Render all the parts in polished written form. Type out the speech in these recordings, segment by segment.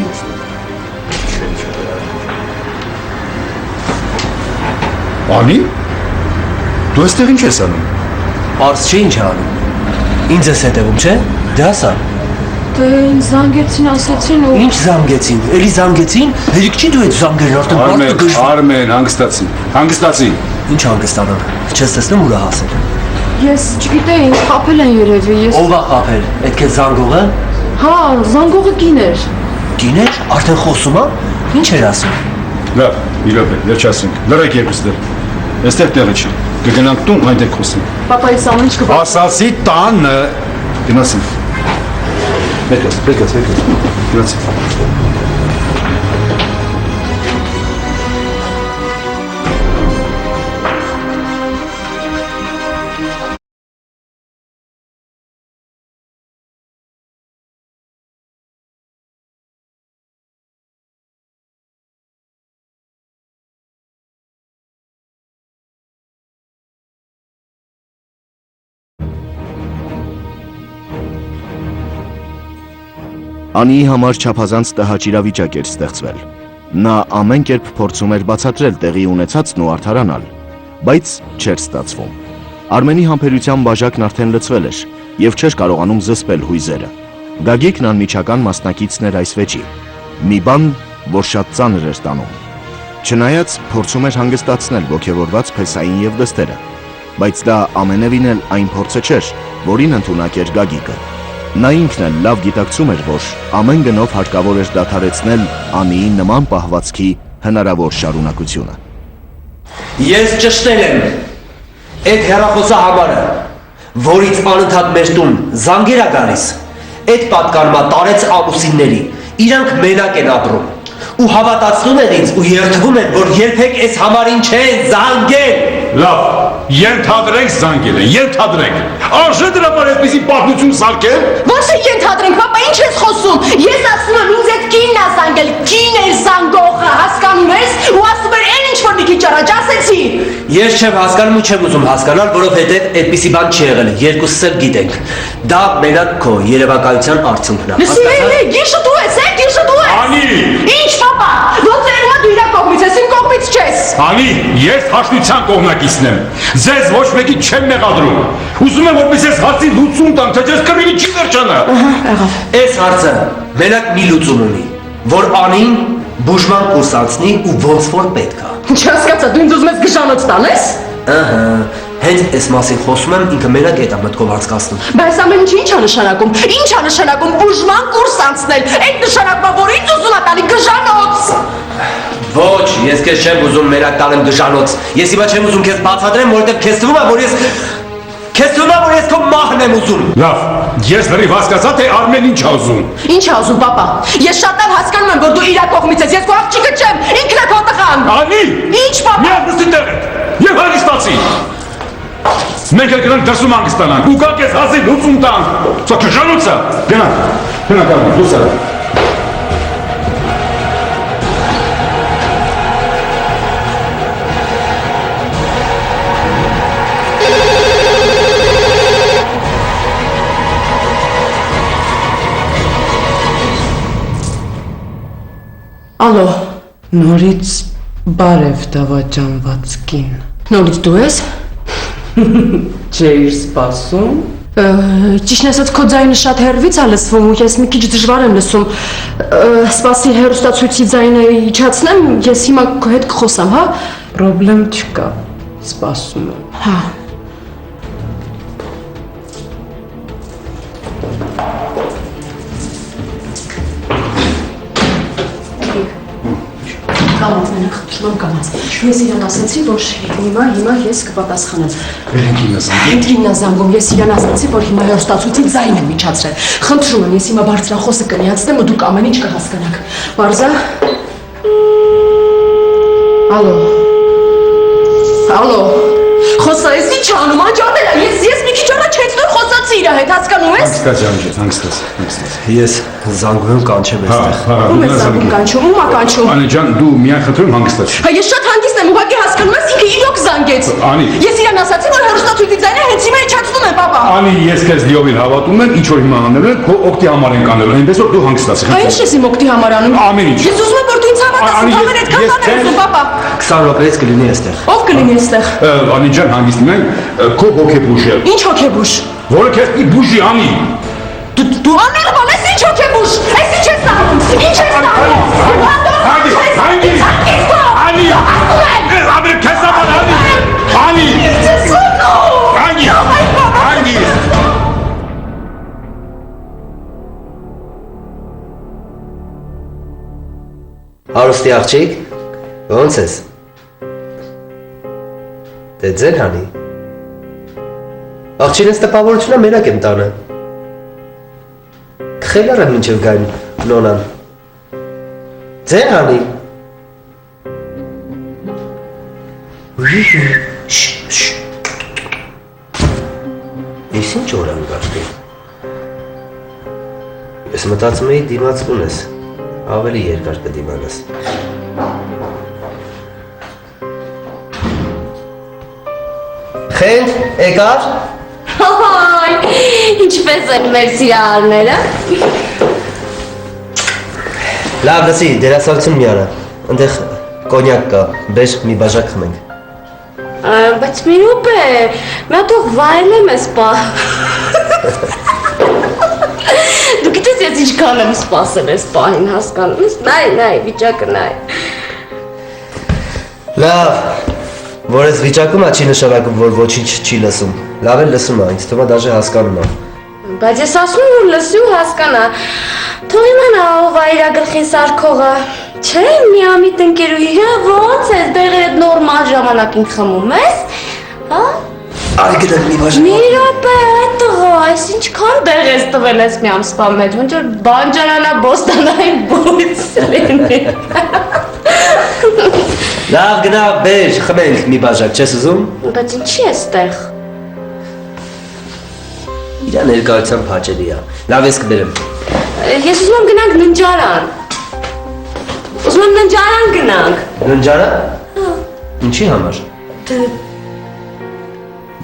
մյուսն է։ Անի, դու այստեղ ինչ ես անում։ Պարզ չի ինչ անում։ Ինձ ես հետևում, չէ։ Դե ասա։ Դե ինձ զանգեցին, ասեցին ու Ինչ զանգեցին։ Էլի զանգեցին։ Հերիք չի դու այդ զանգերն արդեն բարձր գժ։ Արմեն, հանգստացի։ Ինչ հանգստանան։ Չես տեսնում ուր է հասել։ ես չգիտեի, խաբել են երևի, ես Ով է խաբել։ Այդ քեզ զանգողը։ հա, զանգողը կին էր։ Գիներ, արդեն խոսում է։ Ինչ էր ասում։ Լավ, մի րոպե, վերջացրինք։ Լռեք երկուսներ։ Այստեղ տեղը չի։ Կգնանք տուն, այնտեղ խոսենք։ Պապա, ես ամեն ինչ կբա։ Ասացի տանը։ Գնացինք։ Բեկած։ Գնացինք։ Անիի համար չափազանց տհաճ իրավիճակ էր ստեղծվել։ Նա ամեն կերպ փորձում էր բացատրել տեղի ունեցածն ու արդարանալ, բայց չէր ստացվում։ Արմենի համբերության բաժակն արդեն լցվել էր եւ չէր կարողանում զսպել հույզերը։ Գագիկն անմիջական մասնակիցն էր այս վեճի։ Մի բան, որ շատ ծանր էր տանում։ Չնայած փորձում էր հանգստացնել ոգևորված փեսային եւ դստերը, բայց դա ամենևին էլ այն փորձը չէր, որին ընդունակ էր Գագիկը։ Նա ինքն էլ լավ գիտակցում էր, որ ամեն գնով հարկավոր էր դադարեցնել Անիի նման պահվածքի հնարավոր շարունակությունը։ Ես ճշտել եմ այդ հեռախոսահամարը, որից անընդհատ մեր տուն զանգեր է գալիս, այդ պատկանմա տարեց ամուսինների, իրանք մենակ են ապրում ու հավատացնում են ինձ ու երդվում են, որ երբեք այս համարին չեն զանգել։ Լավ, ենթադրենք զանգել են, ենթադրենք։ Արժե դրա համար այդպիսի պատմություն սարքել։ Ոչ է ենթադրենք, պապա, ինչ ես խոսում։ Ես ասում եմ, ինձ այդ կինն է զանգել, կին էր զանգողը, հասկանում ես, ու ասում էր, այն ինչ որ մի քիչ առաջ ասեցի։ Ես չեմ հասկանում ու չեմ ուզում հասկանալ, որովհետև այդպիսի բան չի եղել, երկուսս էլ գիտենք։ Դա մենակ քո երևակայության արդյունքն է։ Լսի, գիշը դու ես, գիշը դու ես։ Անի, Ինչ, պապա, ոնց է դու իրա կողմից ես, իմ կողմից չես։ Անի, ես հաշտության կողմնակիցն եմ։ Ձեզ ոչ մեկի չեմ մեղադրում։ Ուզում եմ որպես ես հարցի լուծում տամ, թե ձեզ կռիվի չի վերջանա։ Այս հարցը մենակ մի լուծում ունի, որ Անին բուժման կուրս անցնի ու ոնց որ պետք է։ Չհասկացա, դու ինձ ուզում ես գժանոց տանես։ Ահա, հենց այս մասին խոսում եմ, ինքը մենակ այդ մտքով անցկացնում։ Բայց ամեն ինչը ի՞նչ է նշանակում։ Ի՞նչ է նշանակում բուժման կուրս անցնել։ Այդ նշանակում որ ինձ ուզում է տալի գժանոց։ Ոչ, ես քեզ չեմ ուզում մենակ տալեմ գժանոց։ Ես հիմա չեմ ուզում քեզ բացատրեմ, որովհետև քեզ թվում է, որ ես քո մահն եմ ուզում։ Լավ, ես լրիվ հասկացա, թե Արմեն ինչ է ուզում։ Ինչ է ուզում, պապա։ Ես շատ լավ հասկանում եմ, որ դու իրա կողմից ես։ Ես քո աղջիկը չեմ, ինքն է քո տղան։ Անի, Ինչ, պապա։ մի ապստի տեղը, և հանգստացի։ Մենք էլ գնանք դրսում հանգստանանք, ու կակ ես հազի լուծում տանք։ Սա քժանոցը, գնանք Արմեն, դուս արա։ Ալո, Նորից բարև դավաճանված կին։ նորից դու ես։ Չէիր սպասում։ Ճիշտն ասած, քո ձայնը շատ հեռվից է լսվում ու ես մի քիչ դժվար եմ լսում։ Սպասի հեռուստացույցի ձայնը իջացնեմ, ես հիմա քո հետ կխոսամ, հա։ Պրոբլեմ չկա։ Սպասում եմ։ Հա։ Կամաց, մենակ խնդրում եմ կամաց։ Ես իրան ասացի, որ հիմա ես կպատասխանեմ։ Վերենք ինազանգ։ Այդ ինազանգում ես իրան ասացի, որ հիմա հեռուստացույցի ձայն եմ միջացրել։ Խնդրում եմ, ես հիմա բարձրախոսը կնիացնեմ ու դուք ամեն ինչ կհասկանաք։ Բարձա։ Ալո։ Խոսա, ես ինչ անում, անջատել եմ, ես մի քիչ առաջ հետո խոսացի իր հետ, հասկանում ես։ Հանգստաց։ Ես զանգում եմ կանչեմ այստեղ։ Ում ես զանգում կանչում, ում է կանչում։ Անի ջան, դու միայն խնդրում հանգստացի։ Հա ես շատ հանգիստ եմ, ուղղակի հասկանում հասկանում ես, ինքը իրոք զանգեց։ Անի։ Ես իրան ասացի, որ հեռուստացույցի ձայնը հենց հիմա իջացնում եմ, պապա։ Անի, ես քեզ լիովին հավատում եմ, ինչ որ հիմա անելու են, քո օգտի համար են կանելու, այնպես որ դու հանգստացի։ Այն ինչ ես իմ օգտի համար անում։ Ամեն ինչ։ Ես ուզում եմ, որ դու ինձ հավատաս, Անի, ամեն այդքան ես բաներ քեզ- ուզում, պապա։ 20 րոպեից կլինի այստեղ։ Ով կլինի այստեղ։ Անի ջան, հանգիստ ունեն, քո հոգեբուժը, Ինչ հոգեբուժ։ որը քեզ մի բուժի, Անի։ Դու անելոն ես ինչ հոգեբուժ։ Այս ինչ ես անում։ Ինչ ես անում։ Անի, ապեր քեզ համար, Անի։ Անի։ Հարուստի աղջիկ, ոնց ես։ Դե ձեր հանի։ Աղջինս տպավորությունը մենակ եմ տանը։ Քխել արեմ մինչև գային նոնան։ Ձեր հանի։ Ես ինչ օր եմ գարտի։ Ես մտածում էի դիմացկուն ես, ավելի երկար կդիմանաս։ Խենթ, եկար։ Հայ, ինչպես են մեր սիրահարները։ Լավ, լսի, դերասանություն մի արա։ Այնտեղ կոնյակ կա, բեր մի բաժակ խմենք։ Բայց մի րոպե, մի հատ թող վայելեմ ես պա։ Դու գիտես ես ինչքան եմ սպասել ես պահին հասկանում ես, նայ, վիճակը նայ։ Լավ, որ ես վիճակում ա չի նշանակում, որ ոչինչ չի լսում։ Լավ էլ լսում ա, ինձ թվում ա դաժե հասկանում ա։ Բայց ես ասում եմ, որ լսի ու հասկանա։ Թող իմանա ով ա իրա գլխին սարքողը։ Չէ, միամիտ ընկերուհի, ոնց ես դեղերդ նորմալ ժամանակին խմում ես, հա? Արի գտակ մի բաժակ։ Մի րոպե, այդ տղա, այս ինչքան դեղ ես տվել ես մի ամսպա մեջ, ոնց որ բանջարանա բոստանային բույս լինի։ Լավ, գնա, բեր, խմենք մի բաժակ, չես ուզում։ Բայց ինչի ես տեղ։ Իրա ներկայությամբ հաճելի ա։ Լավ ես կբերեմ։ Ես ուզում եմ գնանք ննջարան։ Ուզում եմ ննջարան գնանք։ Ննջարա։ Ինչի համար։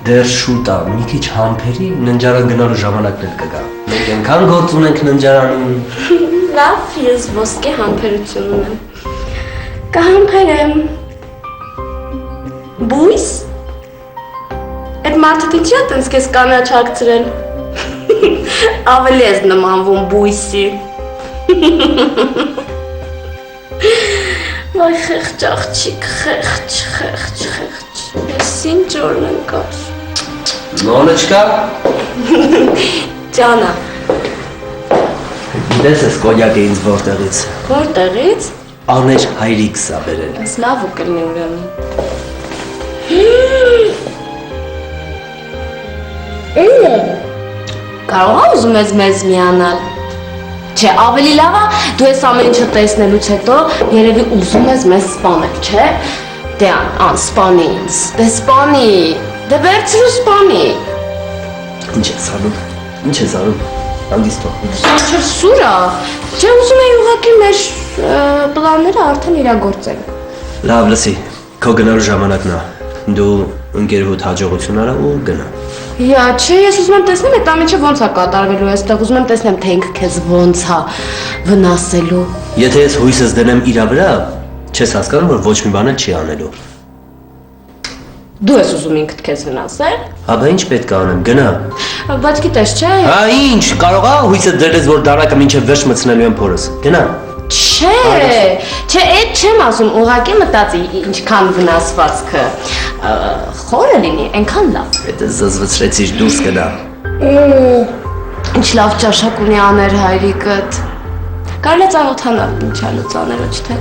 Դեռ շուտ ա, մի քիչ համբերի ննջարան գնալու ժամանակն էլ կգա։ Մենք այնքան գործ ունենք ննջարանում։ Լավ, ես ոսկե համբերություն ունեմ։ Կհամբերեմ։ Բույս։ Այդ մարդը ինչի է տենց քեզ կանաչակցրել։ Ավելի ես նմանվում բույսի։ Վայ խեղճ աղջիկ, խեղճ։ Ես ինչ օրն եմ կար։ Նոնը չկա։ Ջանա, Գիտես ես կոնյակը ինձ որտեղից։ որտեղից։ Աներ հայրիկս ա բերել։ Ես լավ ու կլինի ուրեմն։ Կարող ա ուզում ես մեզ միանալ։ Չէ, ավելի լավ ա դու ես ամեն ինչը տեսնելուց հետո երևի ուզում ես մեզ սպանել, չէ։ Դե ան սպանի ինձ, դե սպանի, դե վերցրու սպանի։ Ինչ ես անում։ Ինչ ես անում։ Հանգիստ թող։ Ինչ սուր ա։ Չէ, ուզում եի ուղղակի մեր պլանները արդեն իրագործել։ Լավ, լսի, քո գնալու ժամանակն ա։ Դու ընկերուհուդ հաջողություն արա ու գնա։ Յա, չէ, ես ուզում եմ տեսնել այդ ամենը ոնց է կատարվելու այստեղ, ուզում եմ տեսնեմ թե ինքը քեզ ոնց է վնասելու։ Եթե ես հույսս դնեմ իրա վրա, չես հասկանում, որ ոչ մի բան էլ չի անելու։ Դու ես ուզում ինքդ քեզ վնասել։ Աբա ինչ պետք է անեմ, գնա։ Բայց գիտես, չէ։ Հա ինչ, կարող ա հույսը դրես, որ դարակը մինչև վերջ մտցնելու եմ փորս։ Գնա։ Չէ, այդ չեմ ասում, ուղղակի մտածի ինչքան վնասվածքը խորը լինի, այնքան լավ։ Հետը զզվցրեցիր դուրս գնա։ Ինչ լավ ճաշակ ունի աներ հայրիկդ։ Կարելի է ծանոթանալ ինչա լուծաները, չէ՞։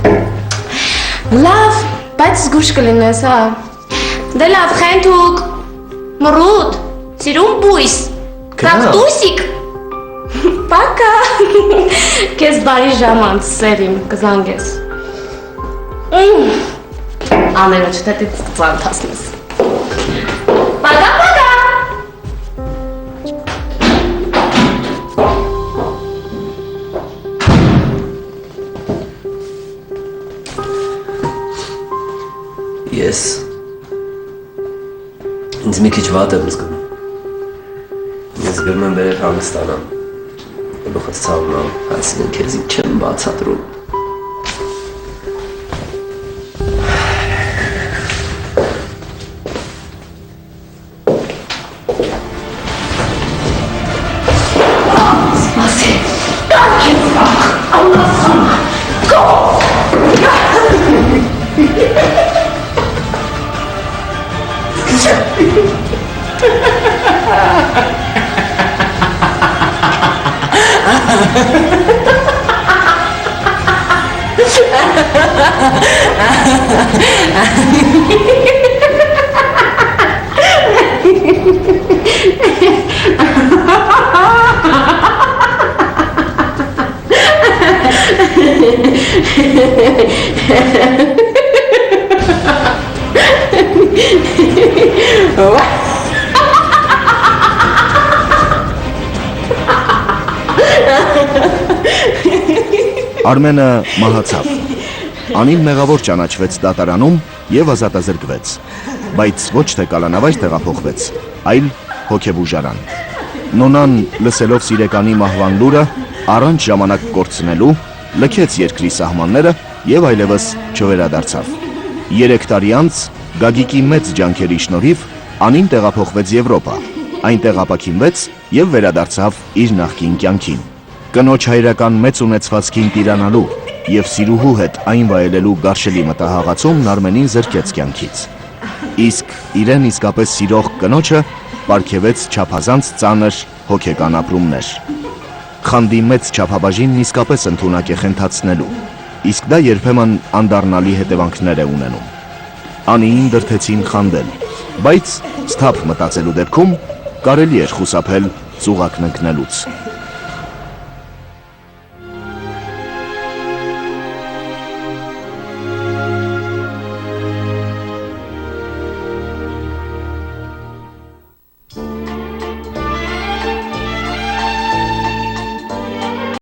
Լավ, բայց զգուշ կլինես, հա։ Դե լավ, խենթուկ, մռուտ, սիրուն բույս, կակտուսիկ, պակա, կեզ բարի ժամանց, սերիմ, կզանգես։ Աները չտետից կծանթասնես։ Պակա, պակա։ Ես Ինձ մի քիչ վատ եմ զգում։ Ես գրում եմ բերել հանգստանամ։ Գլուխս ցավում է, այսինքն քեզ չեմ բացատրում։ Արմենը մահացավ։ Անին մեղավոր ճանաչվեց դատարանում եւ ազատազրկվեց, բայց ոչ թե կալանավայր տեղափոխվեց, այլ հոգեբուժարան։ Նոնան լսելով սիրեկանի մահվան լուրը, առանց ժամանակ կորցնելու, լքեց երկրի սահմանները եւ այլևս չվերադարձավ։ 3 տարի անց Գագիկի մեծ ջանքերի շնորհիվ Անին տեղափոխվեց Եվրոպա, այնտեղ ապաքինվեց եւ վերադարձավ իր նախկին կյանքին։ Կնոջ հայրական մեծ ունեցվածքին տիրանալու եւ սիրուհու հետ այն վայելելու գարշելի մտահաղացումն Արմենին զրկեց կյանքից։ Իսկ իրեն իսկապես սիրող կնոջը պարգևեց չափազանց ծանր հոգեկան ապրումներ։ Խանդի մեծ չափաբաժինն իսկապես ընդունակ է խենթացնելու, իսկ դա երբեմն անդառնալի հետևանքներ է ունենում։ Անիին դրդեցին խանդել, բայց սթափ մտածելու դեպքում կարելի էր խուսափել ծուղակն ընկնելուց։